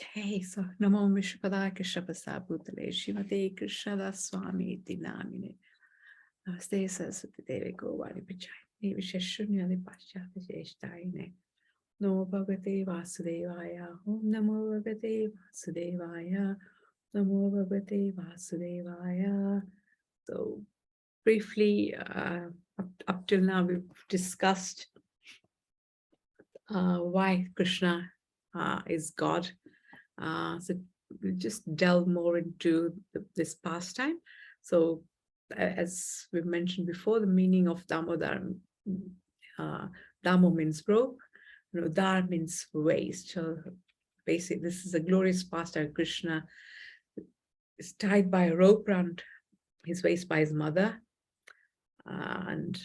Okay, so Namo Vishwapada Krishna Prasabhutale Shrimate Krishna Das Swami Iti Namine Namaste Saraswati Devi Govani Pachai Visheshunyali Paschata Jeshtaine Namo Bhagavate Vasudevaya Om Namo Bhagavate Vasudevaya Namo Bhagavate Vasudevaya. So briefly, up till now we've discussed why Krishna is God. So we'll just delve more into this pastime. So as we mentioned before, the meaning of Damodara, Damo means rope, Dar means waist. So basically this is a glorious pastime. Krishna is tied by a rope around his waist by his mother, and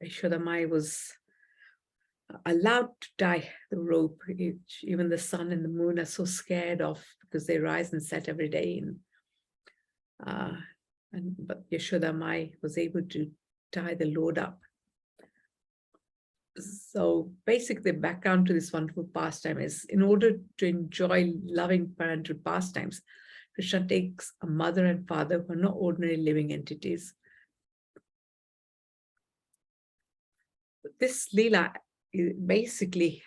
Yashoda Mayi was allowed to tie the rope, which even the sun and the moon are so scared of because they rise and set every day. But Yashoda Mayi was able to tie the Lord up. So basically the background to this wonderful pastime is, in order to enjoy loving parental pastimes, Krishna takes a mother and father who are not ordinary living entities. This Leela basically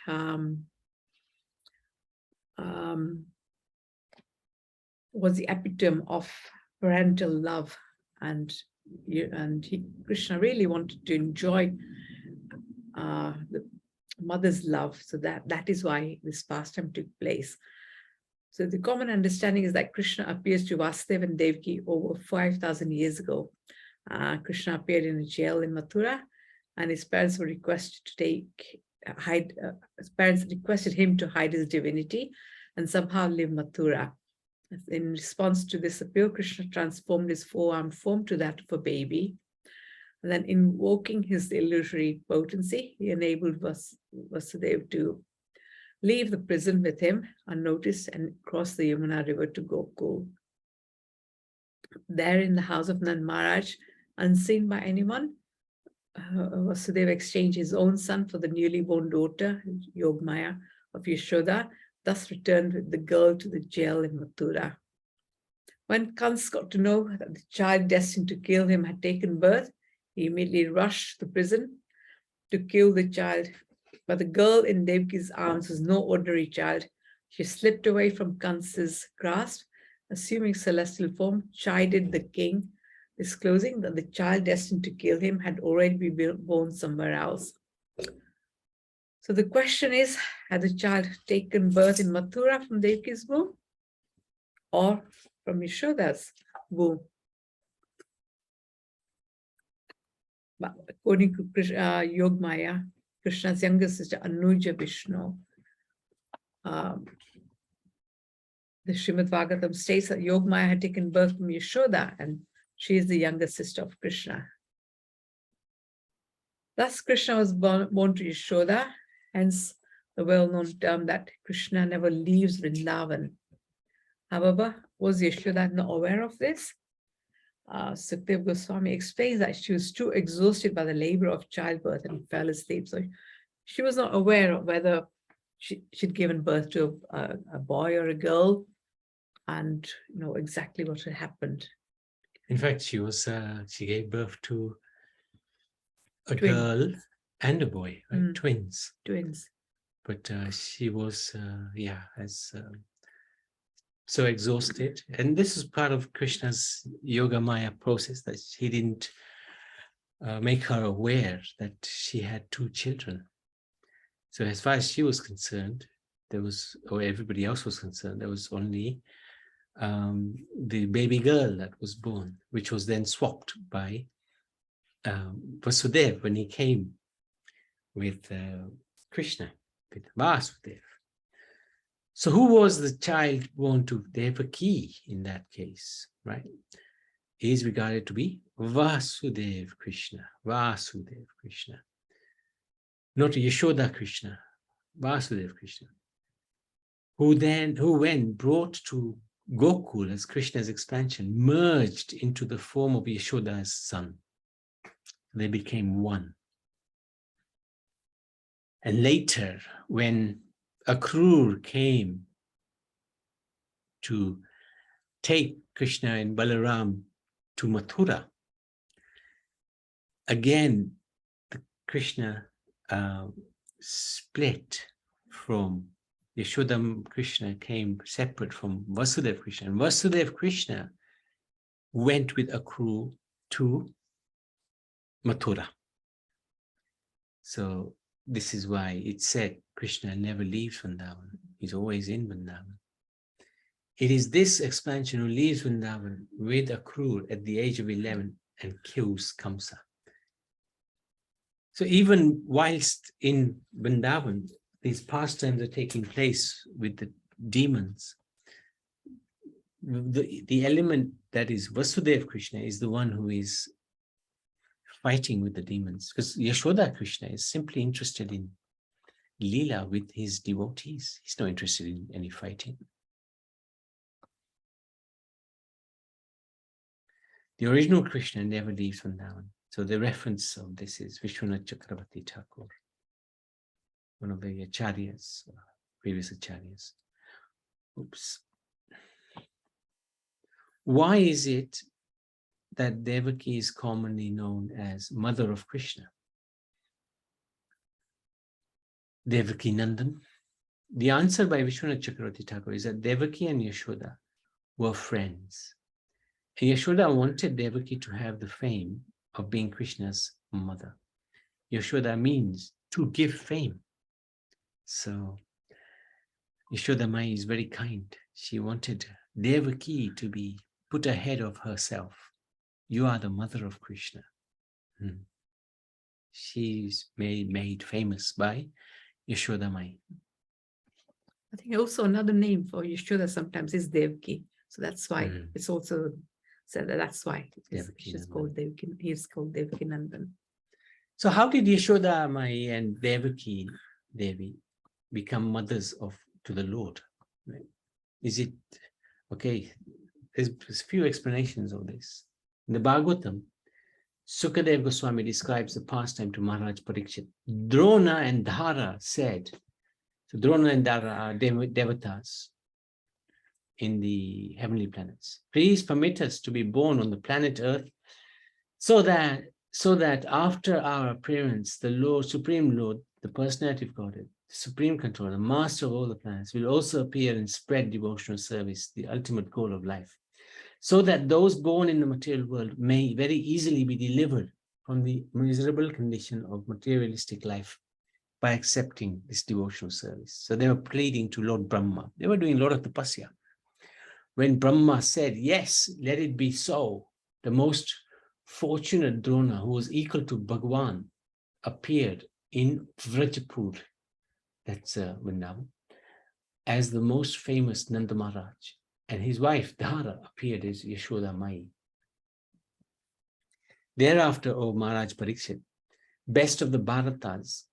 was the epitome of parental love, and Krishna really wanted to enjoy the mother's love, so that is why this pastime took place. So the common understanding is that Krishna appears to Vasudeva and Devaki over 5,000 years ago. Krishna appeared in a jail in Mathura, and his parents were requested to his parents requested him to hide his divinity and somehow leave Mathura. In response to this appeal, Krishna transformed his forearm form to that of a baby. And then, invoking his illusory potency, he enabled Vasudeva to leave the prison with him unnoticed and cross the Yamuna river to Gokul. There in the house of Nanda Maharaj, unseen by anyone, Vasudeva exchanged his own son for the newly born daughter, Yogmaya of Yashoda, thus returned with the girl to the jail in Mathura. When Kans got to know that the child destined to kill him had taken birth, he immediately rushed to the prison to kill the child. But the girl in Devaki's arms was no ordinary child. She slipped away from Kans's grasp, assuming celestial form, chided the king, disclosing that the child destined to kill him had already been born somewhere else. So the question is, had the child taken birth in Mathura from Devaki's womb or from Yashoda's womb? But according to Yogmaya, Krishna's younger sister Anuja Vishnu, the Srimad Bhagavatam states that Yogmaya had taken birth from Yashoda, and she is the younger sister of Krishna. Thus, Krishna was born to Yashoda, hence the well-known term that Krishna never leaves Vrindavan. However, was Yashoda not aware of this? Sukdev Goswami explains that she was too exhausted by the labor of childbirth and fell asleep. So she was not aware of whether she'd given birth to a boy or a girl, and exactly what had happened. In fact, she gave birth to a girl and a boy, right? Twins. But she was, so exhausted. And this is part of Krishna's Yoga Maya process, that he didn't make her aware that she had two children. So as far as she was concerned, or everybody else was concerned, there was only the baby girl that was born, which was then swapped by Vasudeva when he came with Krishna, with Vasudeva. So who was the child born to Devaki in that case, right? He is regarded to be Vasudeva Krishna, not Yashoda Krishna, Vasudeva Krishna, who when brought to Gokul as Krishna's expansion, merged into the form of Yashoda's son. They became one. And later, when Akrur came to take Krishna and Balaram to Mathura, again, Krishna split from Yashoda. Krishna came separate from Vasudeva Krishna. And Vasudeva Krishna went with a crew to Mathura. So this is why it's said Krishna never leaves Vrindavan. He's always in Vrindavan. It is this expansion who leaves Vrindavan with a crew at the age of 11 and kills Kamsa. So even whilst in Vrindavan, these pastimes are taking place with the demons, the element that is Vasudeva Krishna is the one who is fighting with the demons, because Yashoda Krishna is simply interested in Leela with his devotees. He's not interested in any fighting. The original Krishna never leaves Vrindavan. So the reference of this is Vishwanath Chakravarti Thakur, one of the acharyas, previous acharyas. Oops. Why is it that Devaki is commonly known as Mother of Krishna? Devaki Nandan. The answer by Vishwanath Chakravarti Thakur is that Devaki and Yashoda were friends. And Yashoda wanted Devaki to have the fame of being Krishna's mother. Yashoda means to give fame. So Yashoda Mayi is very kind. She wanted Devaki to be put ahead of herself. You are the mother of Krishna. She's made famous by Yashoda Mayi. I think also another name for Yashoda sometimes is Devaki. So that's why it's also said that that's why she's called Devaki. He's called Devaki Nandan. So how did Yashoda Mayi and Devaki Devi become mothers to the Lord? Right? Is it okay? There's a few explanations of this. In the Bhagavatam, Sukadeva Goswami describes the pastime to Maharaj Parikshit. Drona and Dhara said, so Drona and Dhara are devatas in the heavenly planets. Please permit us to be born on the planet Earth so that after our appearance, the Lord, Supreme Lord, the personality of Godhead, the Supreme Controller, the Master of all the planets, will also appear and spread devotional service, the ultimate goal of life, so that those born in the material world may very easily be delivered from the miserable condition of materialistic life by accepting this devotional service. So they were pleading to Lord Brahma. They were doing a lot of tapasya. When Brahma said, yes, let it be so, the most fortunate Drona, who was equal to Bhagwan, appeared in Vrajapur, that's Vrindavan, as the most famous Nanda Maharaj. And his wife, Dhara, appeared as Yashoda Mayi. Thereafter, O Maharaj Parikshit, best of the Bharatas,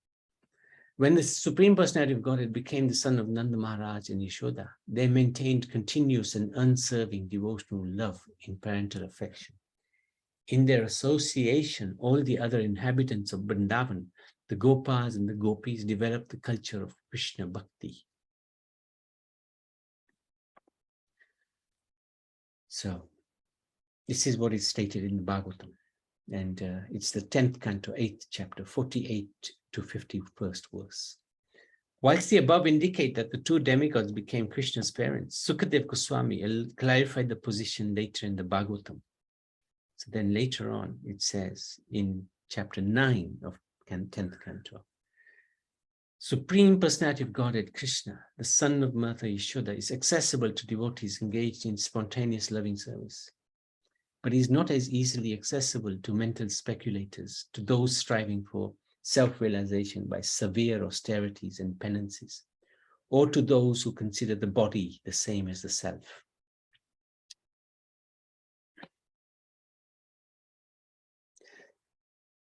when the Supreme Personality of Godhead became the son of Nanda Maharaj and Yashoda, they maintained continuous and unswerving devotional love in parental affection. In their association, all the other inhabitants of Vrindavan, the Gopas and the Gopis, developed the culture of Krishna Bhakti. So, this is what is stated in the Bhagavatam. And it's the 10th canto, 8th chapter, 48 to 51st verse. Whilst the above indicate that the two demigods became Krishna's parents, Sukadeva Goswami clarified the position later in the Bhagavatam. So then later on, it says in chapter 9 of 10th canto, Supreme Personality of Godhead, Krishna, the son of Mother Yashoda, is accessible to devotees engaged in spontaneous loving service. But he is not as easily accessible to mental speculators, to those striving for self-realization by severe austerities and penances, or to those who consider the body the same as the self.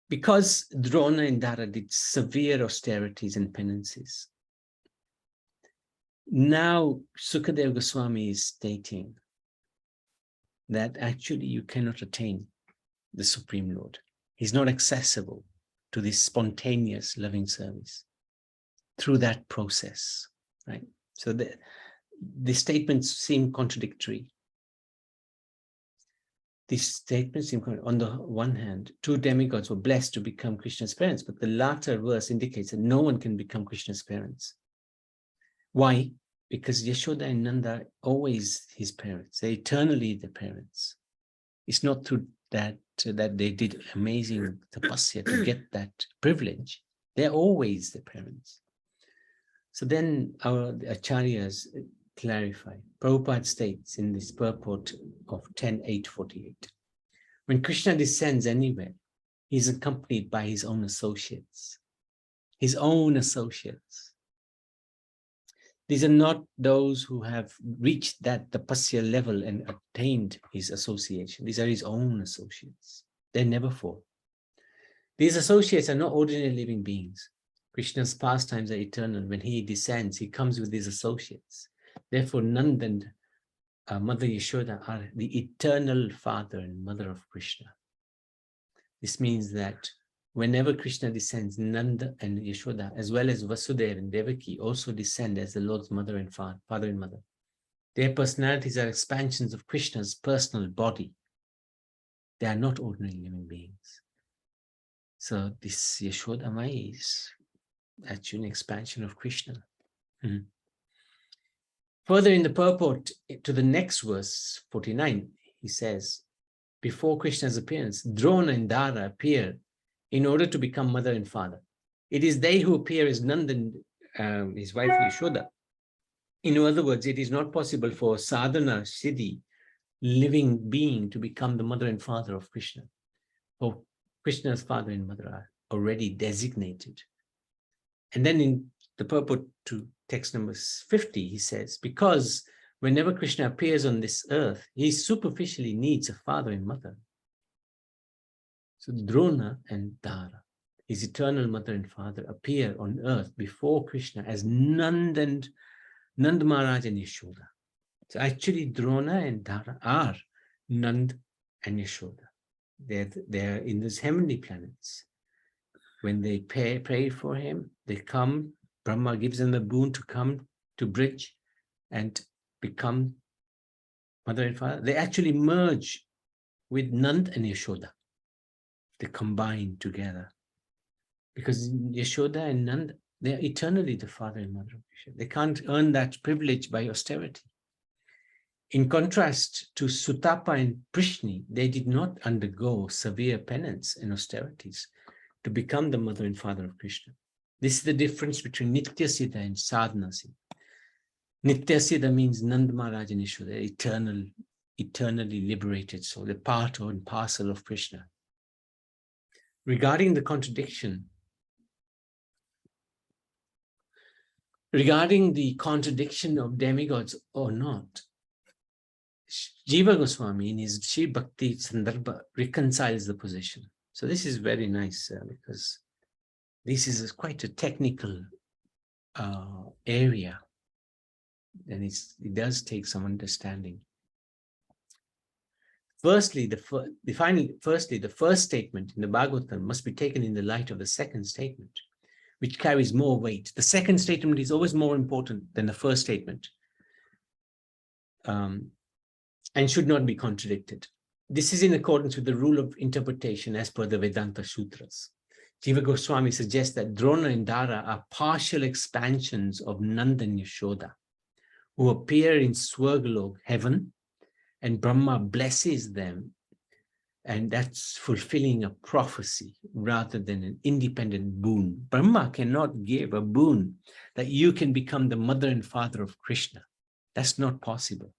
Because Drona and Dhara did severe austerities and penances, now Sukadeva Goswami is stating that actually you cannot attain the Supreme Lord. He's not accessible to this spontaneous loving service through that process, right? So the statements seem contradictory. These statements seem, on the one hand, two demigods were blessed to become Krishna's parents, but the latter verse indicates that no one can become Krishna's parents. Why? Because Yashoda and Nanda are always his parents. They're eternally the parents. It's not through that they did amazing tapasya to get that privilege. They're always the parents. So then our acharyas clarify. Prabhupada states in this purport of 10.8.48, when Krishna descends anywhere, he is accompanied by his own associates. His own associates. These are not those who have reached that tapasya level and attained his association. These are his own associates. They never fall. These associates are not ordinary living beings. Krishna's pastimes are eternal. When he descends, he comes with his associates. Therefore, Nanda and Mother Yashoda are the eternal father and mother of Krishna. This means that whenever Krishna descends, Nanda and Yashoda, as well as Vasudeva and Devaki, also descend as the Lord's mother and father and mother. Their personalities are expansions of Krishna's personal body. They are not ordinary living beings. So this Yashoda Mayi is actually an expansion of Krishna. Further in the purport to the next verse, 49, he says, before Krishna's appearance, Drona and Dara appear in order to become mother and father. It is they who appear as Nanda and his wife Yashoda. In other words, it is not possible for sadhana, siddhi, living being to become the mother and father of Krishna. For Krishna's father and mother are already designated. And then in the purport to text number 50, he says, because whenever Krishna appears on this earth, he superficially needs a father and mother. So Drona and Dara, his eternal mother and father, appear on earth before Krishna as Nanda Maharaja and Yashoda. So actually Drona and Dara are Nanda and Yashoda. They're in these heavenly planets. When they pray for him, they come, Brahma gives them the boon to come to bridge and become mother and father. They actually merge with Nanda and Yashoda. They combine together. Because Yashoda and Nanda, they are eternally the father and mother of Krishna. They can't earn that privilege by austerity. In contrast to Sutapa and Prishni, they did not undergo severe penance and austerities to become the mother and father of Krishna. This is the difference between Nitya Siddha and Sadhana Siddha. Nitya Siddha means Nanda Maharaj and Yashoda, eternally liberated soul, the part and parcel of Krishna. Regarding the contradiction of demigods or not, Jiva Goswami in his Shri Bhakti Sandarbha reconciles the position. So this is very nice because this is quite a technical area, and it does take some understanding. Firstly, the first statement in the Bhagavatam must be taken in the light of the second statement, which carries more weight. The second statement is always more important than the first statement, and should not be contradicted. This is in accordance with the rule of interpretation as per the Vedanta Sutras. Jiva Goswami suggests that Drona and Dara are partial expansions of Nanda and Yashoda, who appear in Swargalok, heaven, and Brahma blesses them, and that's fulfilling a prophecy rather than an independent boon. Brahma cannot give a boon that you can become the mother and father of Krishna. That's not possible.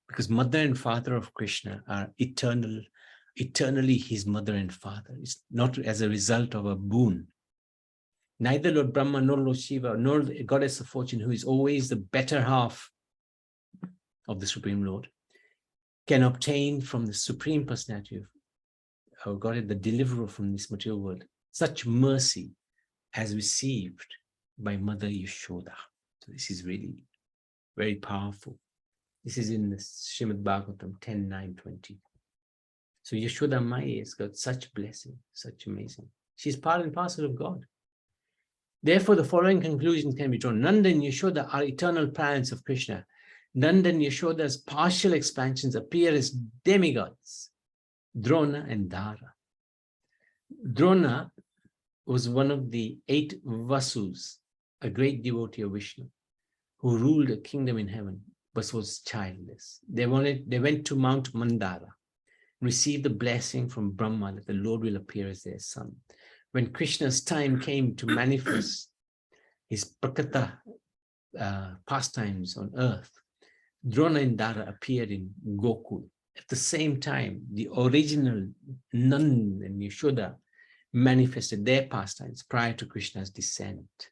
Because mother and father of Krishna are eternally his mother and father. It's not as a result of a boon. Neither Lord Brahma nor Lord Shiva nor the goddess of fortune, who is always the better half of the Supreme Lord, can obtain from the Supreme Personality of our God, the deliverer from this material world, such mercy as received by Mother Yashoda. So this is really very powerful. This is in the Srimad Bhagavatam 10.9.20. So Yashoda Mayi has got such blessing, such amazing. She's part and parcel of God. Therefore, the following conclusion can be drawn. Nanda and Yashoda are eternal parents of Krishna. Nanda and Yashoda's partial expansions appear as demigods, Drona and Dara. Drona was one of the 8 Vasus, a great devotee of Vishnu, who ruled a kingdom in heaven, but was childless. They went to Mount Mandara, received the blessing from Brahma that the Lord will appear as their son. When Krishna's time came to manifest his Prakata pastimes on earth, Drona and Dara appeared in Gokul. At the same time, the original Nanda and Yashoda manifested their pastimes prior to Krishna's descent.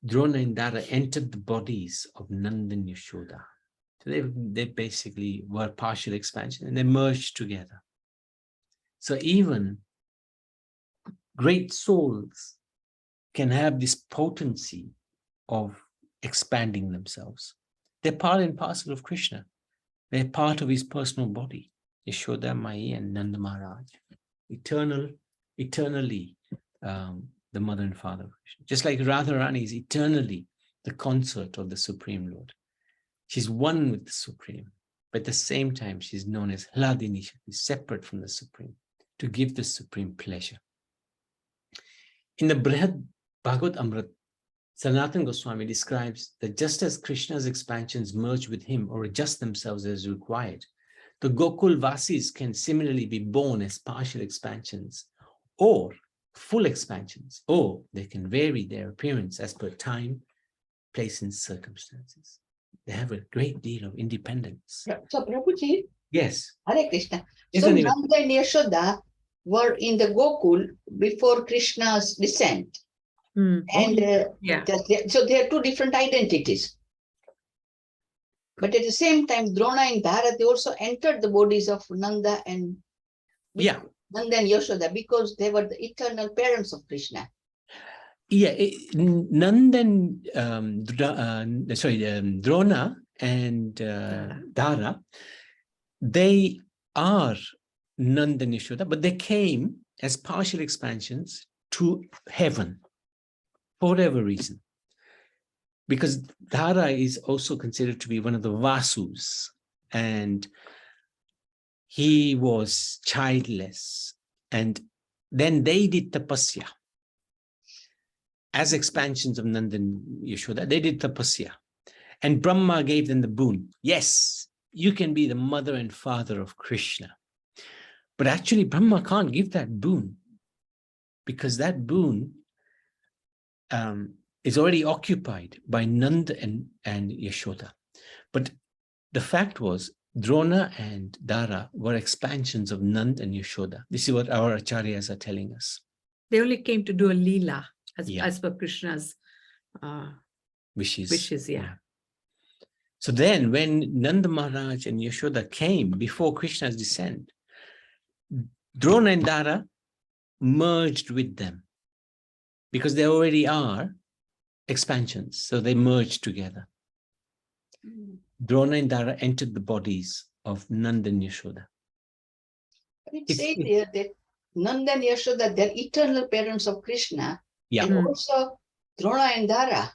Drona and Dara entered the bodies of Nanda and Yashoda. So they basically were partial expansion and they merged together. So even great souls can have this potency of expanding themselves. They're part and parcel of Krishna. They're part of his personal body, Yashoda, Mayi, and Nanda Maharaja. Eternally, the mother and father of Krishna. Just like Radharani is eternally the consort of the Supreme Lord. She's one with the Supreme, but at the same time, she's known as Hladini, she's separate from the Supreme, to give the Supreme pleasure. In the Brihad Bhagavad Amrit, Sanatana Goswami describes that just as Krishna's expansions merge with him or adjust themselves as required, the Gokul Vasis can similarly be born as partial expansions or full expansions, or they can vary their appearance as per time, place, and circumstances. They have a great deal of independence. So, Prabhuji, Yes. Hare Krishna. Yes, So, Anima. Nanda and Yashoda were in the Gokul before Krishna's descent. And Yeah. so they are 2 different identities. But at the same time, Drona and Dara, they also entered the bodies of Nanda and Nanda and Yashoda because they were the eternal parents of Krishna. Yeah, Nanda and Drona and Dara, they are Nanda and Yashoda, but they came as partial expansions to heaven for whatever reason. Because Dara is also considered to be one of the Vasus, and he was childless. And then they did tapasya. As expansions of Nanda and Yashoda, they did tapasya. And Brahma gave them the boon. Yes, you can be the mother and father of Krishna. But actually, Brahma can't give that boon because that boon is already occupied by Nanda and Yashoda. But the fact was, Drona and Dara were expansions of Nanda and Yashoda. This is what our acharyas are telling us. They only came to do a leela as per Krishna's wishes. Yeah. So then when Nanda Maharaj and Yashoda came before Krishna's descent, Drona and Dara merged with them because they already are expansions. So they merged together. Drona and Dara entered the bodies of Nanda and Yashoda. It says here that Nanda and Yashoda, they're eternal parents of Krishna. Yeah. And also Drona and Dara.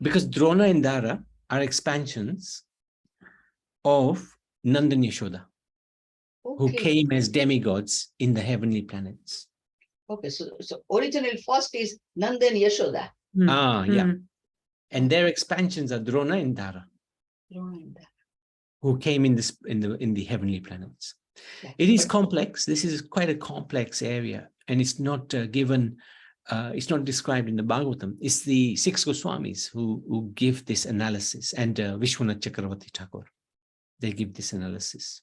Because Drona and Dara are expansions of Nanda and Yashoda, who came as demigods in the heavenly planets. Okay, so original first is Nanda and Yashoda. Yeah. And their expansions are Drona and Dara, who came in the heavenly planets. Yeah. It is complex. This is quite a complex area, and it's not given. It's not described in the Bhagavatam. It's the 6 Goswamis who give this analysis, and Vishwanath Chakravarti Thakur. They give this analysis.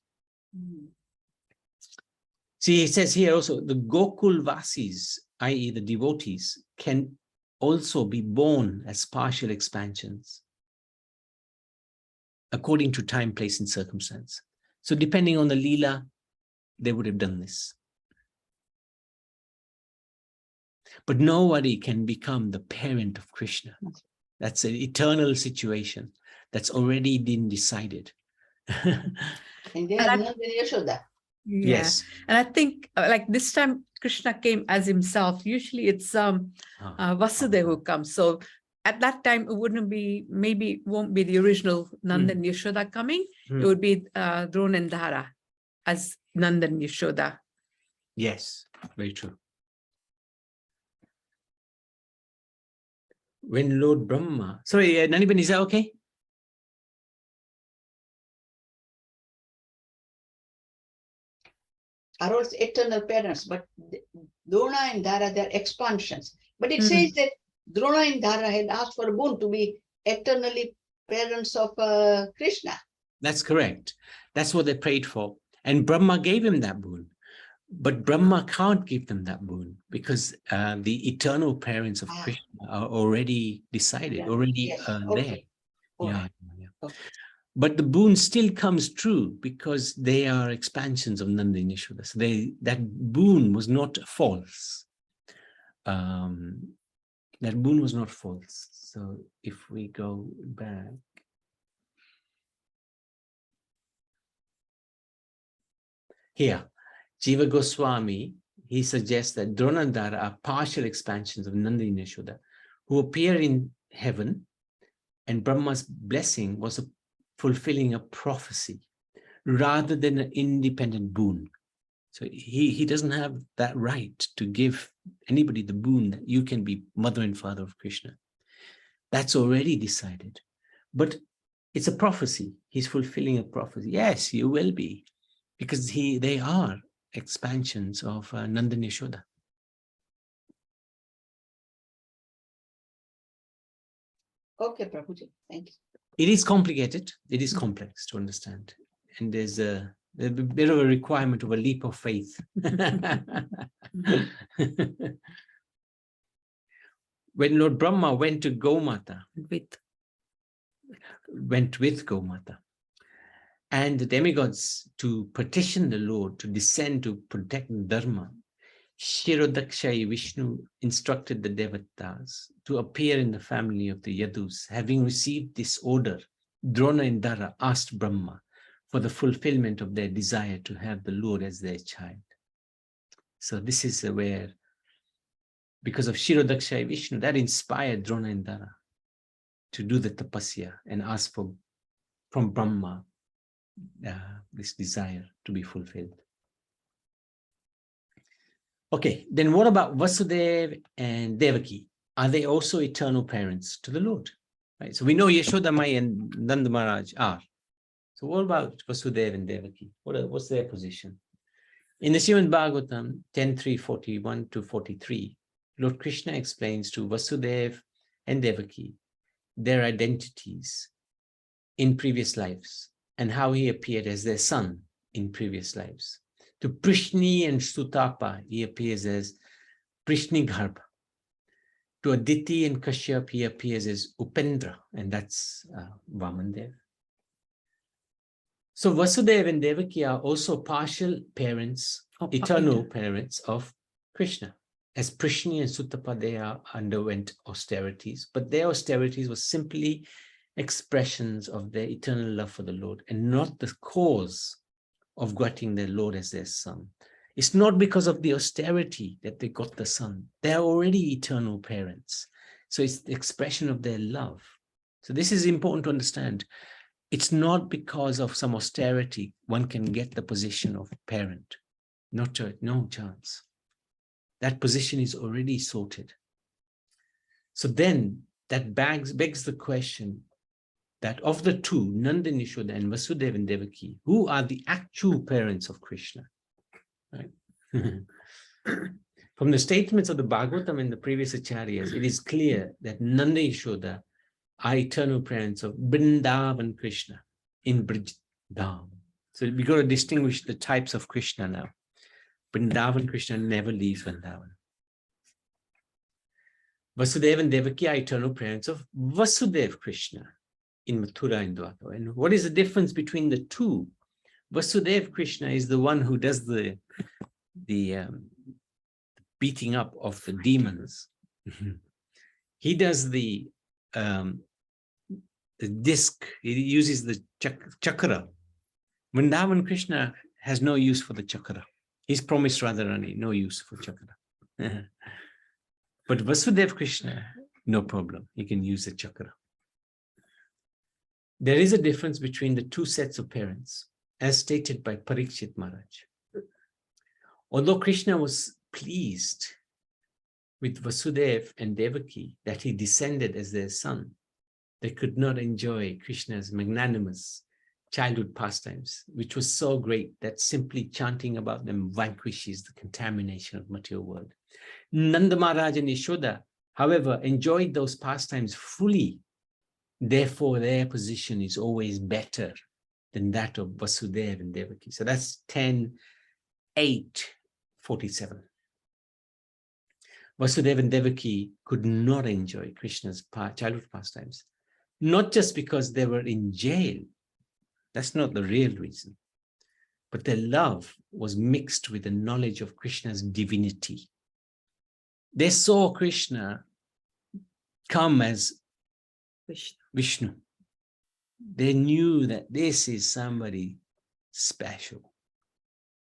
See, it says here also the Gokul Vasis, i.e. the devotees, can also be born as partial expansions according to time, place, and circumstance. So depending on the Leela, they would have done this. But nobody can become the parent of Krishna. That's an eternal situation that's already been decided. And they are Nanda and Yashoda. Yeah. Yes. And I think like this time Krishna came as himself. Usually it's Vasudeva who comes. So at that time, it wouldn't be, maybe won't be the original Nanda and Yashoda coming. It would be Drona and Dhara as Nanda and Yashoda. Yes, very true. When Lord Brahma, sorry, Naniban, is that okay? Are also eternal parents, but Drona and Dhara, they're expansions. But it says that Drona and Dhara had asked for a boon to be eternally parents of Krishna. That's correct. That's what they prayed for. And Brahma gave him that boon. But Brahma can't give them that boon because the eternal parents of Krishna are already decided, already there. Yeah. Okay. But the boon still comes true because they are expansions of Nanda and Yashoda. So that boon was not false. That boon was not false. So if we go back. Here, Jiva Goswami, he suggests that Drona and Dhara are partial expansions of Nanda and Yashoda who appear in heaven, and Brahma's blessing was fulfilling a prophecy rather than an independent boon. So he doesn't have that right to give anybody the boon that you can be mother and father of Krishna. That's already decided. But it's a prophecy. He's fulfilling a prophecy. Yes, you will be, because they are expansions of Nanda and Yashoda. Okay, Prabhuji, thank you. It is complicated. It is complex to understand. And there's a bit of a requirement of a leap of faith. When Lord Brahma went to Gomata, went with Gomata, and the demigods to petition the Lord to descend to protect Dharma, Kshirodakshayi Vishnu instructed the Devatas to appear in the family of the Yadus. Having received this order, Drona and Dhara asked Brahma for the fulfillment of their desire to have the Lord as their child. So this is where, because of Kshirodakshayi Vishnu, that inspired Drona and Dhara to do the tapasya and ask for from Brahma this desire to be fulfilled. Okay, then what about Vasudeva and Devaki? Are they also eternal parents to the Lord? Right. So we know Yashoda, Mayi, and Nanda Maharaj are. So what about Vasudeva and Devaki? What's their position? In the Srimad Bhagavatam 10.3.41 to 43, Lord Krishna explains to Vasudeva and Devaki their identities in previous lives and how he appeared as their son in previous lives. To Prishni and Sutapa, he appears as Prishni Garbha. To Aditi and Kashyap, he appears as Upendra, and that's Vamandev. So Vasudeva and Devaki are also partial parents, eternal parents of Krishna. As Prishni and Sutapa, they underwent austerities, but their austerities were simply expressions of their eternal love for the Lord and not the cause of getting their Lord as their son. It's not because of the austerity that they got the son. They're already eternal parents. So it's the expression of their love. So this is important to understand. It's not because of some austerity one can get the position of parent. No chance. That position is already sorted. So then that begs the question that of the two, Nanda and Yashoda and Vasudeva and Devaki, who are the actual parents of Krishna? Right? From the statements of the Bhagavatam and the previous acharyas, it is clear that Nanda and Yashoda are eternal parents of Vrindavan Krishna in Brijdham. So we've got to distinguish the types of Krishna now. Vrindavan Krishna never leaves Vrindavan. Vasudeva and Devaki are eternal parents of Vasudeva Krishna in Mathura and Dwarka. And what is the difference between the two? Vasudeva Krishna is the one who does the beating up of the demons. He does the disc. He uses the chakra. Vrindavan Krishna has no use for the chakra. He's promised Radharani no use for chakra. But Vasudeva Krishna no problem. You can use the chakra. There is a difference between the two sets of parents, as stated by Parikshit Maharaj. Although Krishna was pleased with Vasudeva and Devaki that he descended as their son, they could not enjoy Krishna's magnanimous childhood pastimes, which was so great that simply chanting about them vanquishes the contamination of material world. Nanda Maharaj and Yashoda, however, enjoyed those pastimes fully. Therefore, their position is always better than that of Vasudeva and Devaki. So that's 10:8:47. Vasudeva and Devaki could not enjoy Krishna's childhood pastimes, not just because they were in jail. That's not the real reason. But their love was mixed with the knowledge of Krishna's divinity. They saw Krishna come as Vishnu. They knew that this is somebody special,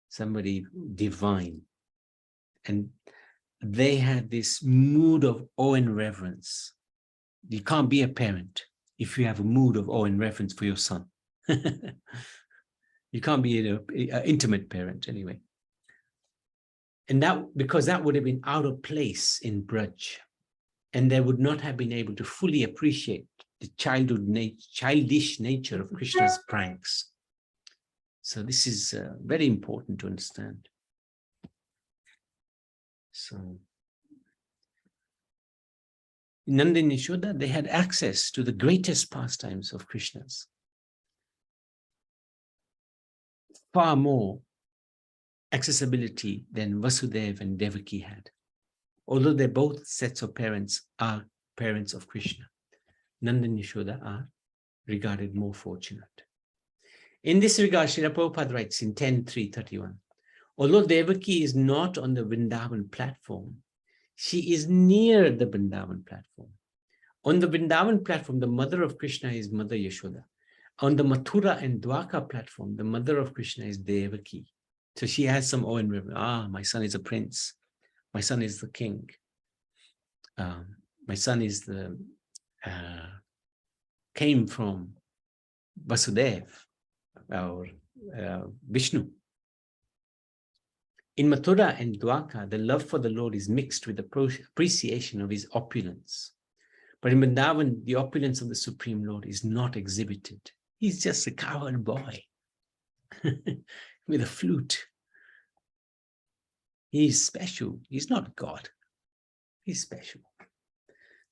somebody divine. And they had this mood of awe and reverence. You can't be a parent if you have a mood of awe and reverence for your son. You can't be an intimate parent anyway. And that, because that would have been out of place in Braj. And they would not have been able to fully appreciate the childish nature of Krishna's pranks. So this is very important to understand. So Nanda and Yashoda, they had access to the greatest pastimes of Krishna's. Far more accessibility than Vasudeva and Devaki had. Although they both sets of parents are parents of Krishna, Nanda and Yashoda are regarded more fortunate. In this regard, Srila Prabhupada writes in 10:3:31, although Devaki is not on the Vrindavan platform, she is near the Vrindavan platform. On the Vrindavan platform, the mother of Krishna is Mother Yashoda. On the Mathura and Dwarka platform, the mother of Krishna is Devaki. So she has some awe and reverence. Ah, my son is a prince. My son is the king. My son is the came from Vasudeva or Vishnu. In Mathura and Dwarka, the love for the Lord is mixed with the appreciation of his opulence. But in Vrindavan, the opulence of the Supreme Lord is not exhibited. He's just a cowherd boy with a flute. He's special. He's not God. He's special.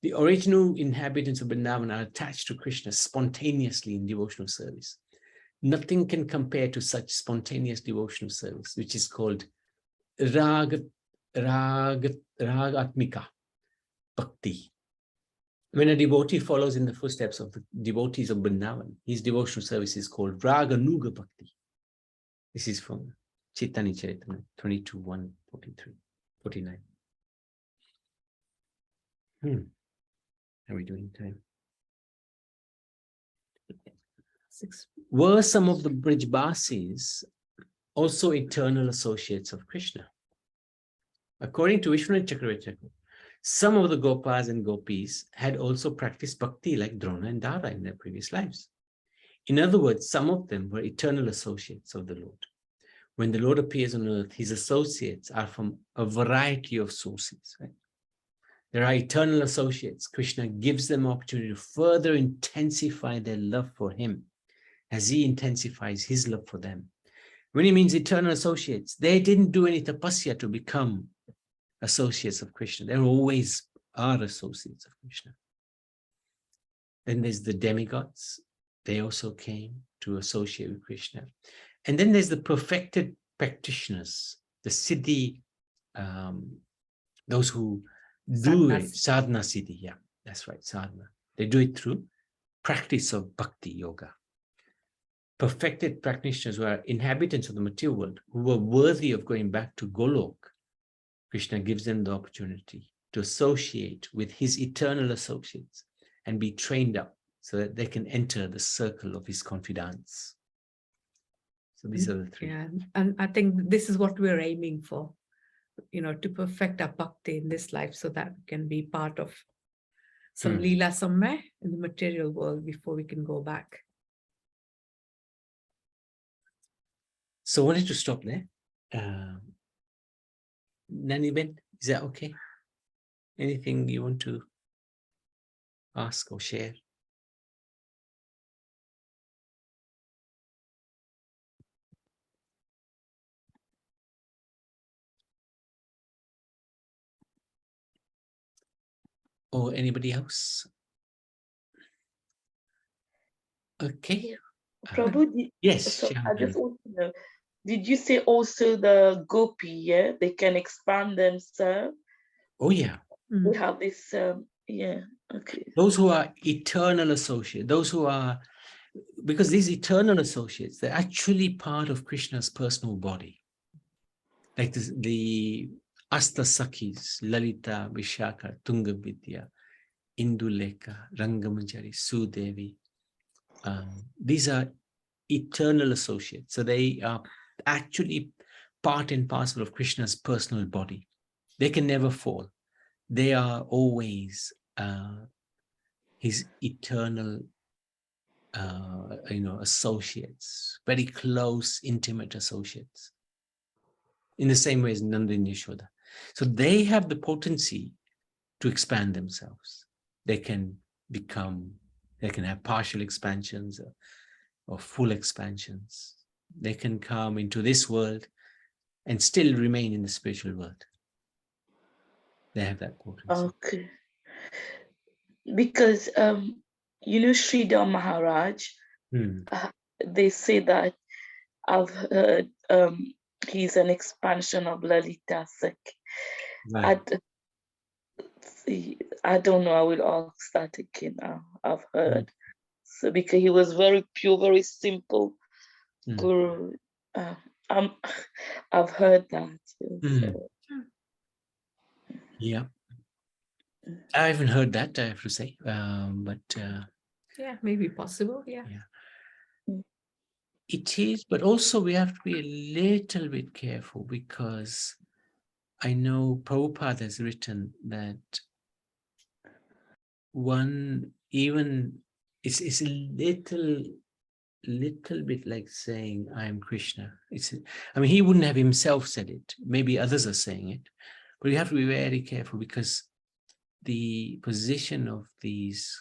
The original inhabitants of Vrindavan are attached to Krishna spontaneously in devotional service. Nothing can compare to such spontaneous devotional service, which is called ragatmika bhakti. When a devotee follows in the footsteps of the devotees of Vrindavan, his devotional service is called raganuga bhakti. This is from Chaitanya Charitamrita 22:1-49. How are we doing time? 6. Were some of the Brijbasis also eternal associates of Krishna? According to Vishwanath Chakravarti, some of the Gopas and Gopis had also practiced bhakti like Drona and Dara in their previous lives. In other words, some of them were eternal associates of the Lord. When the Lord appears on earth, his associates are from a variety of sources. Right? There are eternal associates. Krishna gives them opportunity to further intensify their love for him as he intensifies his love for them. When he means eternal associates, they didn't do any tapasya to become associates of Krishna. They always are associates of Krishna. Then there's the demigods. They also came to associate with Krishna. And then there's the perfected practitioners, the siddhi, those who do it, sadhana siddhi, yeah, that's right, sadhana. They do it through practice of bhakti yoga. Perfected practitioners who are inhabitants of the material world, who were worthy of going back to Golok. Krishna gives them the opportunity to associate with his eternal associates and be trained up so that they can enter the circle of his confidants. So these are the three. Yeah, and I think this is what we're aiming for, to perfect our bhakti in this life so that we can be part of some Leela somewhere in the material world before we can go back. So I wanted to stop there. Nani Ben, is that okay? Anything you want to ask or share? Or anybody else? Okay. Prabhu, Yes. so I Shambhavi. just want to know, did you say also the gopi, yeah, they can expand themselves? Oh yeah. We have this, yeah, okay. Those who are eternal associates, those who are, because these eternal associates, they're actually part of Krishna's personal body. Like this, the Astasakis, Lalita, Vishaka, Tungavidya, Induleka, Rangamanjari, Sudevi. These are eternal associates. So they are actually part and parcel of Krishna's personal body. They can never fall. They are always his eternal associates, very close, intimate associates, in the same way as Nanda and Yashoda. So they have the potency to expand themselves. They can have partial expansions or full expansions. They can come into this world and still remain in the spiritual world. They have that potency. Okay. Because, Sridhar Maharaj, they say that I've heard he's an expansion of Lalita Sakhi. Right. I don't know, I will ask that again. I've heard. So because he was very pure, very simple guru. I've heard that. So. Yeah. I haven't heard that, I have to say. Yeah, maybe possible. Yeah. It is, but also we have to be a little bit careful, because I know Prabhupada has written that it's a little bit like saying I am Krishna. He wouldn't have himself said it. Maybe others are saying it, but you have to be very careful, because the position of these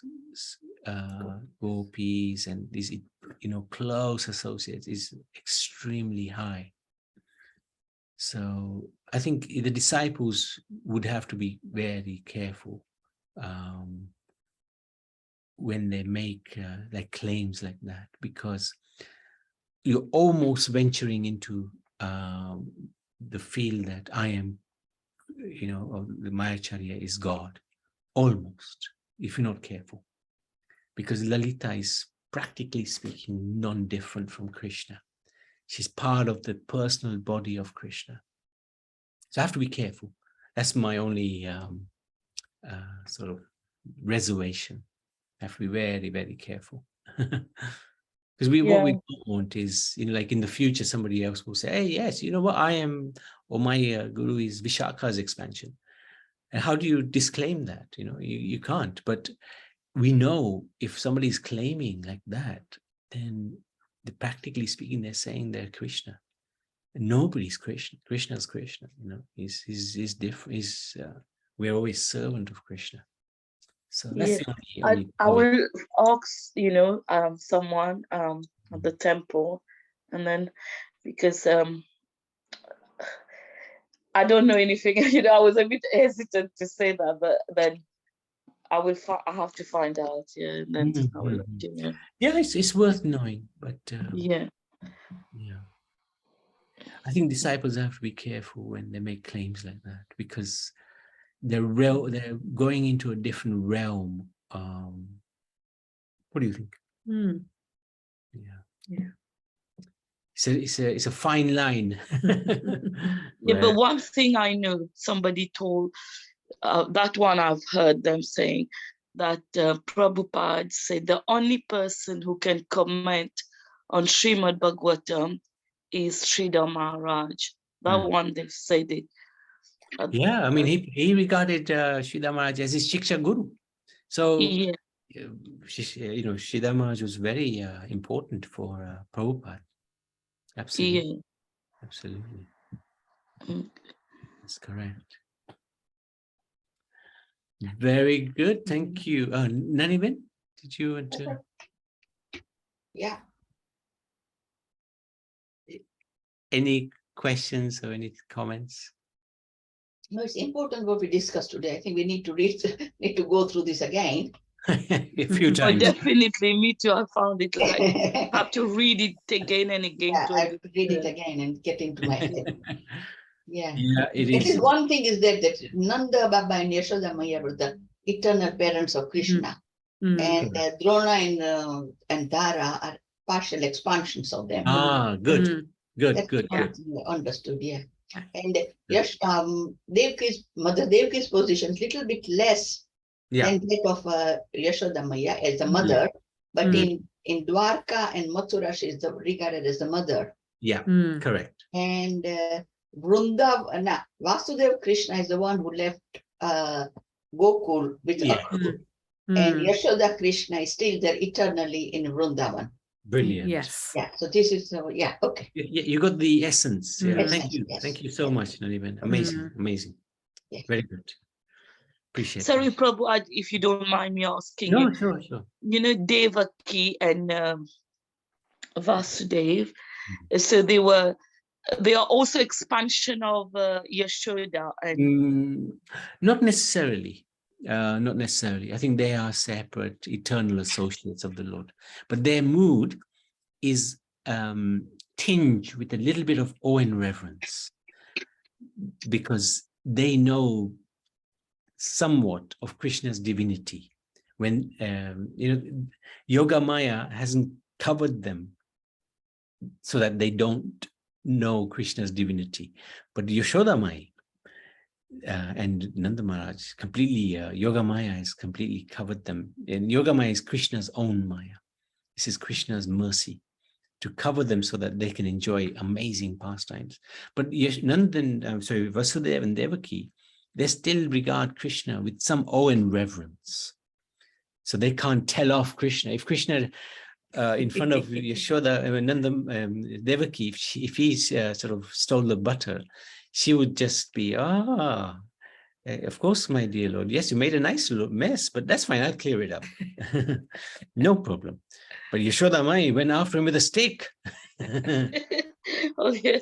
gopis and these close associates is extremely high. So I think the disciples would have to be very careful when they make claims like that, because you're almost venturing into the field that I am, the Mayacharya is God, almost, if you're not careful. Because Lalita is, practically speaking, non-different from Krishna. She's part of the personal body of Krishna. So I have to be careful. That's my only sort of reservation. I have to be very, very careful. Because what we don't want is, like in the future, somebody else will say, hey, yes, you know what, I am, or my guru is Vishaka's expansion. And how do you disclaim that? You can't. But we know if somebody is claiming like that, then practically speaking, they're saying they're Krishna. And nobody's Krishna. Krishna's Krishna. He's different. We're always servant of Krishna. So that's the only I will ask, someone at the temple, and then because I don't know anything, I was a bit hesitant to say that, but then I have to find out, and then I will let you know. Yeah, it's worth knowing, but yeah. I think disciples have to be careful when they make claims like that, because they're going into a different realm. What do you think? Yeah. It's a fine line. But one thing I know, somebody told, that one I've heard them saying, that Prabhupada said the only person who can comment on Srimad Bhagavatam is Sridhar Maharaj. That one, they said it. Yeah, he regarded Sridhar Maharaj as his Shiksha Guru. So, Yeah. Sridhar Maharaj was very important for Prabhupada. Absolutely. Yeah. Absolutely. Mm. That's correct. Very good. Thank you. Naniben, did you want to? Yeah. Any questions or any comments? No, it's important what we discussed today. I think we need to need to go through this again. A few Oh, times. definitely, me too. I found it like have to read it again and again. Yeah, to I have to read it understand. again and get into my head. Yeah. Yeah, it At is. least one thing is that Nanda, Baba, and Yashoda Maya were the eternal parents of Krishna. And Drona and Dara are partial expansions of them. Ah, good. Good, That's good, what good. I understood, yeah. And Mother Devki's position is little bit less Yeah. than that of Yashoda Maya as the mother, but in Dwarka and Mathura she is regarded as the mother. Yeah, correct. And Vasudev Krishna is the one who left Gokul with Akrur. And Yashoda Krishna is still there eternally in Vrindavan. Brilliant. Yes. Yeah, so this is, yeah, okay. You got the essence. Yeah. Essence, Thank you. yes. Thank you so much, Naniben. Amazing, amazing. Yeah. Very good. Appreciate Sorry, it. Prabhu, if you don't mind me asking No, you. sure, sure. You know, Devaki and Vasudev, so they are also expansion of Yashoda and Not necessarily. Not necessarily. I think they are separate, eternal associates of the Lord. But their mood is tinged with a little bit of awe and reverence because they know somewhat of Krishna's divinity. When Yoga Maya hasn't covered them so that they don't know Krishna's divinity, but Yashoda Maya and Nanda Maharaj completely, Yoga Maya has completely covered them. And Yoga Maya is Krishna's own Maya. This is Krishna's mercy to cover them so that they can enjoy amazing pastimes. But Vasudeva and Devaki, they still regard Krishna with some awe and reverence. So they can't tell off Krishna. If Krishna in front of Yashoda, Nanda, Devaki, if he sort of stole the butter, she would just be, of course, my dear Lord. Yes, you made a nice mess, but that's fine. I'll clear it up. No problem. But Yashoda Mayi went after him with a stick. oh yeah,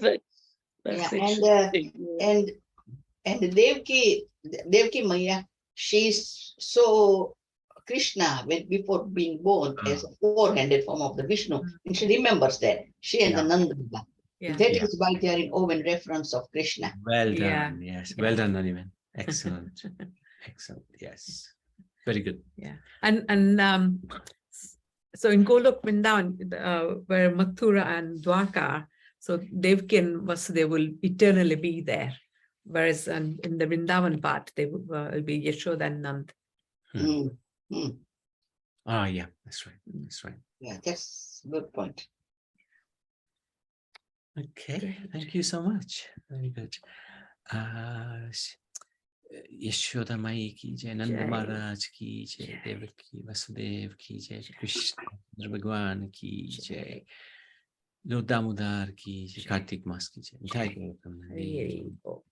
that's and Devki Maya, she's so Krishna before being born as a four-handed form of the Vishnu, and she remembers that she and the Nanda. That is why they are in awe and reference of Krishna. Well done, yes. Well done, Naniben. Excellent. Excellent. Yes. Very good. Yeah. And so in Golok Vrindavan, where Mathura and Dwarka are, so Devaki and Vasudeva will eternally be there. Whereas in the Vrindavan part, they will be Yashoda and Nand. Yeah, that's right. That's right. Yeah, that's a good point. Okay, thank you so much. Very good. Yashoda Mayi ki jai, Nanda Maharaj ki jai, Devaki Vasudev ki jai, Krishna Bhagwan ki jai, Lord Damodara ki jai, Kartik Mas ki jai.